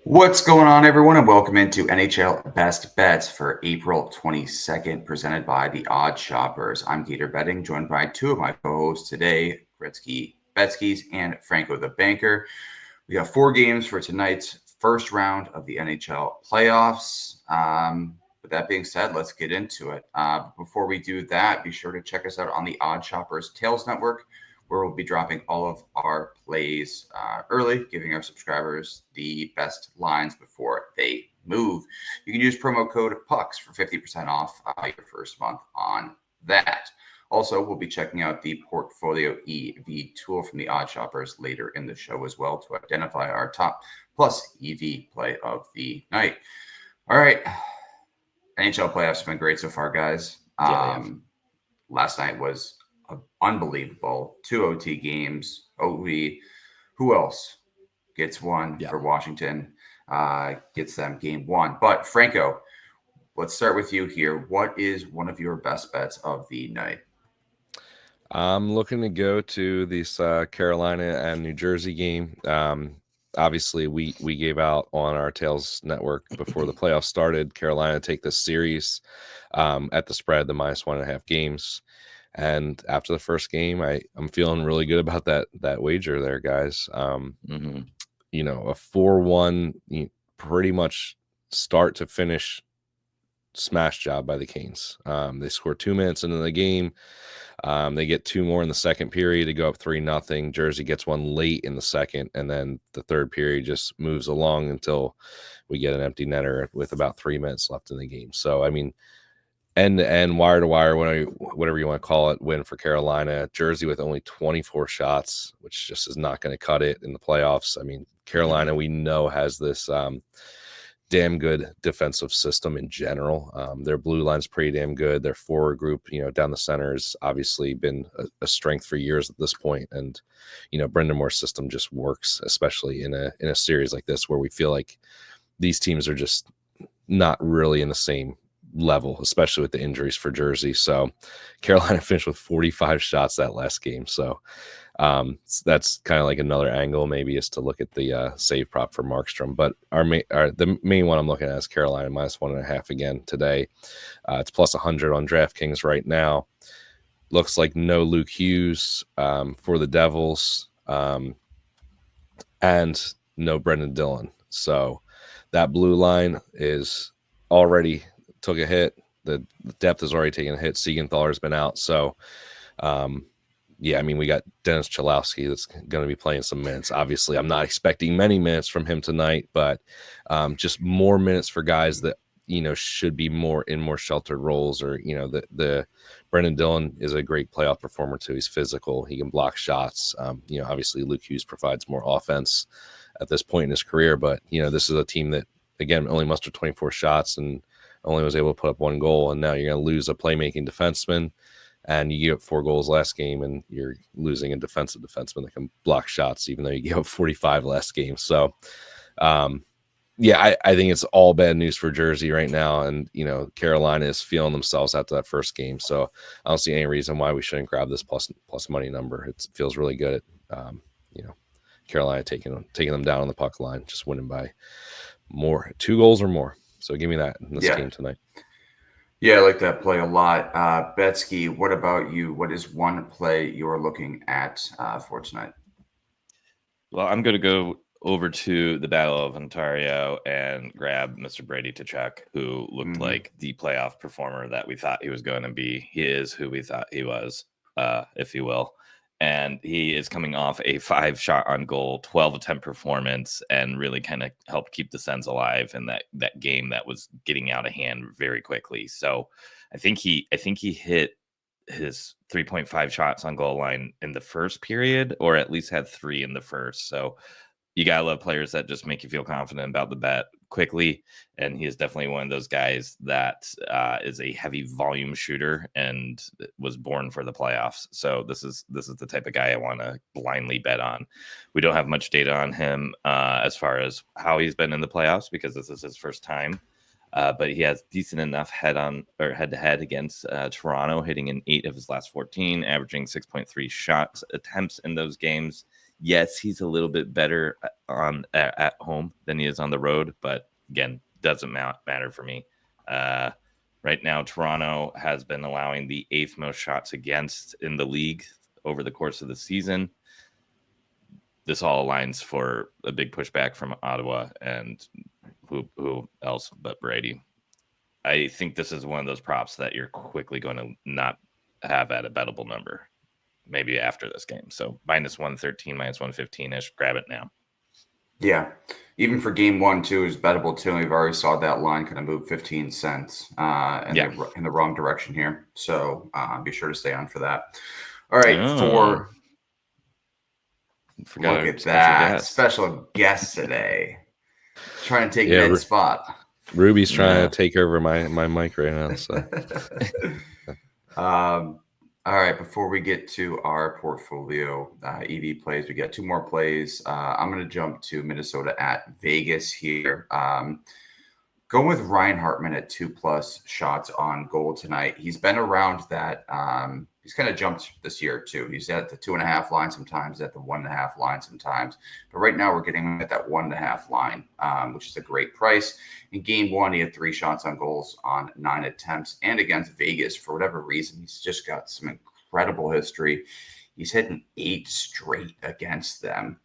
What's going on, everyone, and welcome into NHL Best Bets for April 22nd, presented by the Odd Shoppers. I'm Gator Betting, joined by two of my co-hosts today, Gretzky Betskis and Franco the Banker. We have 4 games for tonight's first round of the NHL playoffs. With that being said, let's get into it. Before we do that, be sure to check us out on the Odd Shoppers Tails Network, where we'll be dropping all of our plays early, giving our subscribers the best lines before they move. You can use promo code PUCKS for 50% off your first month on that. Also, we'll be checking out the Portfolio EV tool from the Odd Shoppers later in the show as well to identify our top plus EV play of the night. All right. NHL playoffs have been great so far, guys. Last night was unbelievable. 2 OT games. OV. Who else gets one for Washington? Gets them game 1. But Franco, let's start with you here. What is one of your best bets of the night? I'm looking to go to this Carolina and New Jersey game. Obviously, we gave out on our Tails network before the playoffs started. Carolina take this series at the spread, the -1.5 games. And after the first game, I'm feeling really good about that wager there, guys. You know, a 4-1, pretty much start to finish smash job by the Canes. They score 2 minutes into the game. They get 2 more in the second period to go up 3-0. Jersey gets one late in the second, and then the third period just moves along until we get an empty netter with about 3 minutes left in the game. So, I mean, end to end, wire to wire, whatever you want to call it, win for Carolina. Jersey with only 24 shots, which just is not going to cut it in the playoffs. I mean, Carolina, we know, has this damn good defensive system in general. Their blue line's pretty damn good. Their forward group, down the center has obviously been a strength for years at this point. And, Brendan Moore's system just works, especially in a series like this where we feel like these teams are just not really in the same level, especially with the injuries for Jersey. So Carolina finished with 45 shots that last game. So that's kind of like another angle maybe is to look at the save prop for Markstrom. But the main one I'm looking at is Carolina -1.5 again today. It's +100 on DraftKings right now. Looks like no Luke Hughes for the Devils and no Brendan Dillon. So that blue line is already took a hit. The depth is already taken a hit. Siegenthaler's been out. So, yeah, I mean, we got Dennis Cholowski that's going to be playing some minutes. Obviously, I'm not expecting many minutes from him tonight, but just more minutes for guys that, should be more in more sheltered roles or, the Brendan Dillon is a great playoff performer too. He's physical. He can block shots. Obviously Luke Hughes provides more offense at this point in his career, but, this is a team that, again, only mustered 24 shots and only was able to put up 1 goal. And now you're going to lose a playmaking defenseman. And you gave up 4 goals last game, and you're losing a defensive defenseman that can block shots, even though you gave up 45 last game. So, yeah, I think it's all bad news for Jersey right now. And, Carolina is feeling themselves after that first game. So I don't see any reason why we shouldn't grab this plus money number. It feels really good at, Carolina taking them down on the puck line, just winning by 2 goals or more. So give me that in this game tonight. Yeah, I like that play a lot. Betsky, what about you? What is one play you're looking at for tonight? Well, I'm going to go over to the Battle of Ontario and grab Mr. Brady Tkachuk, who looked like the playoff performer that we thought he was going to be. He is who we thought he was, if you will. And he is coming off a 5-shot on goal, 12-attempt performance, and really kind of helped keep the Sens alive in that game that was getting out of hand very quickly. So I think he hit his 3.5 shots on goal line in the first period, or at least had 3 in the first. So you gotta love players that just make you feel confident about the bet quickly, and he is definitely one of those guys that is a heavy volume shooter and was born for the playoffs. So this is the type of guy I want to blindly bet on. We don't have much data on him as far as how he's been in the playoffs because this is his first time. But he has decent enough head-to-head against Toronto, hitting in 8 of his last 14, averaging 6.3 shots attempts in those games. Yes, he's a little bit better at home than he is on the road, but again, doesn't matter for me. Right now, Toronto has been allowing the 8th most shots against in the league over the course of the season. This all aligns for a big pushback from Ottawa and who else but Brady. I think this is one of those props that you're quickly going to not have at a bettable number, maybe after this game. So -113, -115-ish, grab it now. Yeah. Even for game 1, too, is bettable, too. We've already saw that line kind of move 15 cents in the wrong direction here. So be sure to stay on for that. All right. Look at that. Special guest today. Trying to take Ned's spot. Ruby's trying to take over my mic right now. So. All right, before we get to our portfolio EV plays, we got 2 more plays. I'm going to jump to Minnesota at Vegas here. Going with Ryan Hartman at 2+ shots on goal tonight. He's been around that. He's kind of jumped this year too. He's at the 2.5 line sometimes, at the 1.5 line sometimes. But right now we're getting him at that 1.5 line, which is a great price. In game 1, he had 3 shots on goals on 9 attempts. And against Vegas, for whatever reason, he's just got some incredible history. He's hitting 8 straight against them,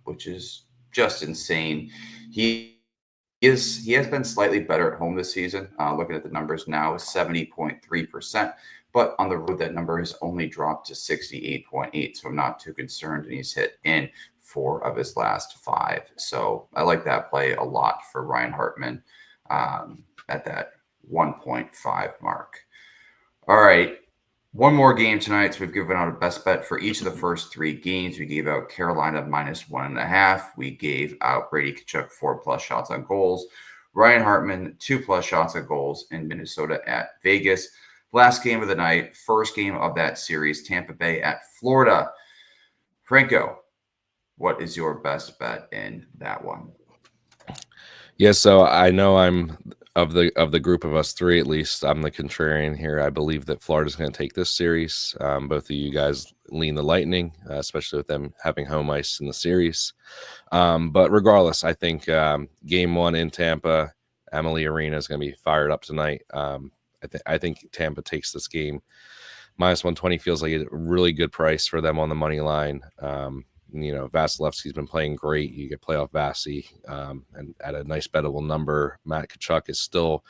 which is just insane. He has been slightly better at home this season. Looking at the numbers now, 70.3%. But on the road, that number has only dropped to 68.8. So I'm not too concerned. And he's hit in 4 of his last 5. So I like that play a lot for Ryan Hartman at that 1.5 mark. All right. One more game tonight. So we've given out a best bet for each of the first 3 games. We gave out Carolina -1.5. We gave out Brady Tkachuk 4+ shots on goals. Ryan Hartman 2+ shots on goals in Minnesota at Vegas. Last game of the night, first game of that series, Tampa Bay at Florida. Franco, what is your best bet in that one? Yeah, so I know I'm of the group of us 3, at least I'm the contrarian here. I believe that Florida's going to take this series. Both of you guys lean the Lightning, especially with them having home ice in the series. But regardless, I think game 1 in Tampa, Emily Arena is going to be fired up tonight. I think Tampa takes this game. -120 feels like a really good price for them on the money line. Vasilevsky's been playing great. You get playoff Vasi and at a nice bettable number. Matt Tkachuk is still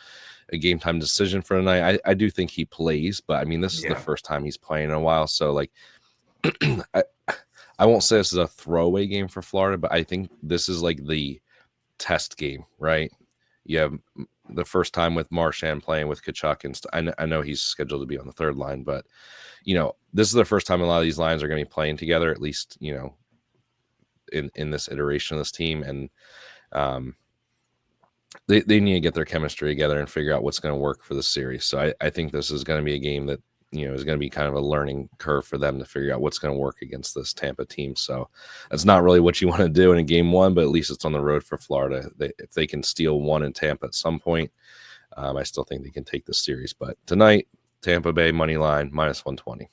a game time decision for tonight. I do think he plays, but I mean, this is the first time he's playing in a while. So like, I won't say this is a throwaway game for Florida, but I think this is like the test game, right? You have the first time with Marchand playing with Tkachuk, and I know he's scheduled to be on the 3rd line, but this is the first time a lot of these lines are going to be playing together, at least in this iteration of this team, and they need to get their chemistry together and figure out what's going to work for the series. So I think this is going to be a game that is going to be kind of a learning curve for them to figure out what's going to work against this Tampa team. So that's not really what you want to do in a game 1, but at least it's on the road for Florida. If they can steal 1 in Tampa at some point, I still think they can take this series. But tonight, Tampa Bay money line -120.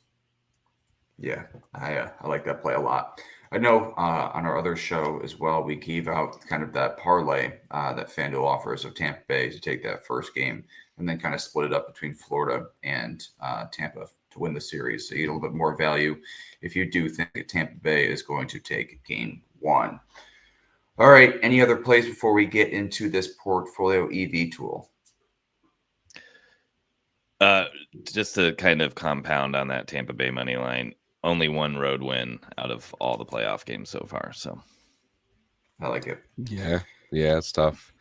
Yeah, I like that play a lot. I know on our other show as well, we gave out kind of that parlay that FanDuel offers of Tampa Bay to take that first game and then kind of split it up between Florida and Tampa to win the series. So you get a little bit more value if you do think that Tampa Bay is going to take game 1. All right. Any other plays before we get into this portfolio EV tool? Just to kind of compound on that Tampa Bay money line, only 1 road win out of all the playoff games so far. So I like it. Yeah, it's tough.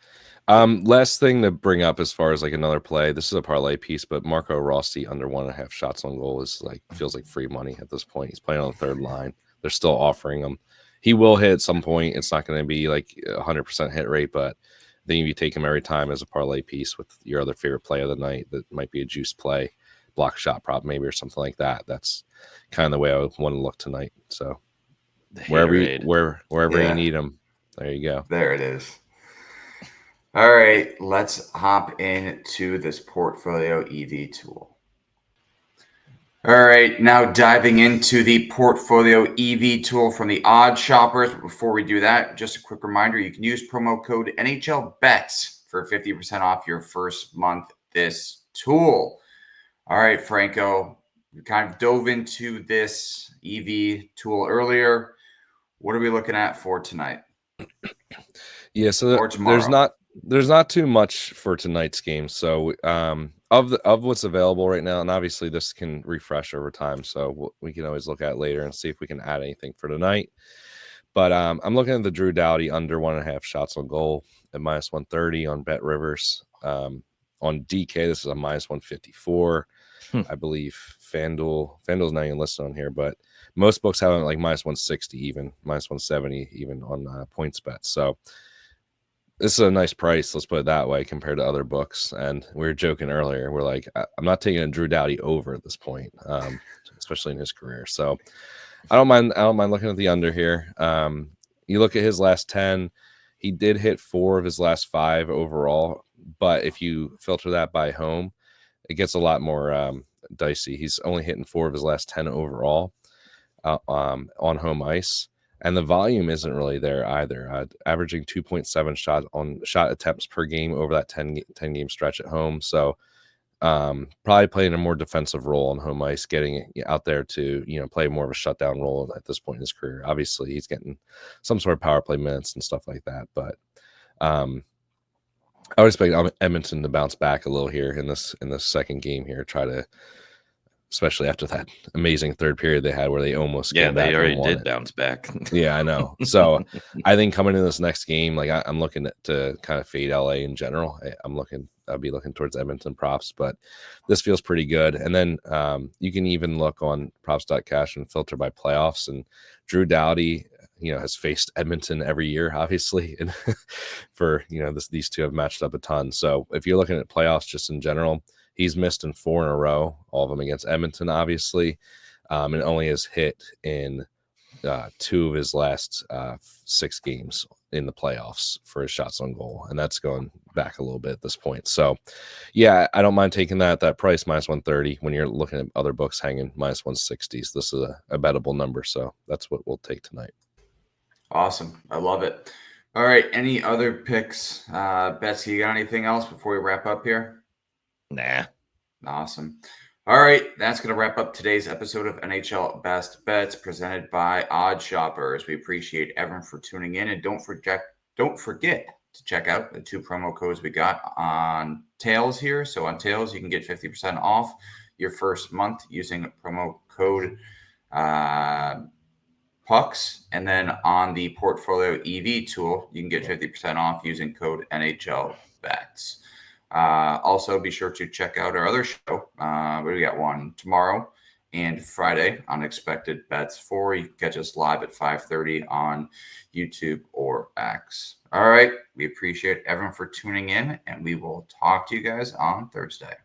Last thing to bring up as far as like another play, this is a parlay piece, but Marco Rossi under 1.5 shots on goal is feels like free money at this point. He's playing on the 3rd line. They're still offering him. He will hit at some point. It's not going to be like 100% hit rate, but then you take him every time as a parlay piece with your other favorite play of the night that might be a juice play, block shot prop maybe or something like that. That's kind of the way I would want to look tonight. So wherever you need them, there you go. There it is. All right, let's hop into this portfolio EV tool. All right, now diving into the Portfolio EV tool from the Odd Shoppers. But before we do that, just a quick reminder, you can use promo code NHL Bets for 50% off your first month this tool. All right, Franco, we kind of dove into this EV tool earlier. What are we looking at for tonight? Yeah, so Or tomorrow? there's not too much for tonight's game. So of what's available right now, and obviously this can refresh over time, so we can always look at it later and see if we can add anything for tonight. But I'm looking at the Drew Doughty under 1.5 shots on goal at -130 on Bet Rivers. On DK, this is a -154. I believe FanDuel's not even listed on here, but most books have it like -160, even -170, even on points bets. So this is a nice price, let's put it that way, compared to other books. And we were joking earlier, we're like, I'm not taking a Drew Doughty over at this point, especially in his career. So I don't mind looking at the under here. You look at his last 10, he did hit 4 of his last 5 overall, but if you filter that by home, it gets a lot more dicey. He's only hitting 4 of his last 10 overall on home ice. And the volume isn't really there either, averaging 2.7 shot attempts per game over that 10 game stretch at home. So probably playing a more defensive role on home ice, getting out there to play more of a shutdown role at this point in his career. Obviously, he's getting some sort of power play minutes and stuff like that. But I would expect Edmonton to bounce back a little here in this second game here, especially after that amazing third period they had where they almost Yeah, came back they already and won did it. bounce back. Yeah, I know. So I think coming in this next game, like I'm looking to kind of fade LA in general. I'll be looking towards Edmonton props, but this feels pretty good. And then you can even look on props.cash and filter by playoffs. And Drew Doughty, has faced Edmonton every year, obviously, and for these two have matched up a ton. So if you're looking at playoffs just in general, he's missed in 4 in a row, all of them against Edmonton, obviously, and only has hit in 2 of his last 6 games in the playoffs for his shots on goal, and that's going back a little bit at this point. So, yeah, I don't mind taking that price -130 when you're looking at other books hanging -160s. This is a bettable number, so that's what we'll take tonight. Awesome. I love it. All right. Any other picks? Betsy, you got anything else before we wrap up here? Nah. Awesome. All right. That's going to wrap up today's episode of NHL Best Bets presented by Odd Shoppers. We appreciate everyone for tuning in, and don't forget to check out the 2 promo codes we got on Tails here. So on Tails, you can get 50% off your first month using promo code Pucks, and then on the Portfolio EV tool, you can get 50% off using code NHL Bets. Also, be sure to check out our other show. We got one tomorrow and Friday, Unexpected Bets 4. You can catch us live at 5:30 on YouTube or X. All right, we appreciate everyone for tuning in, and we will talk to you guys on Thursday.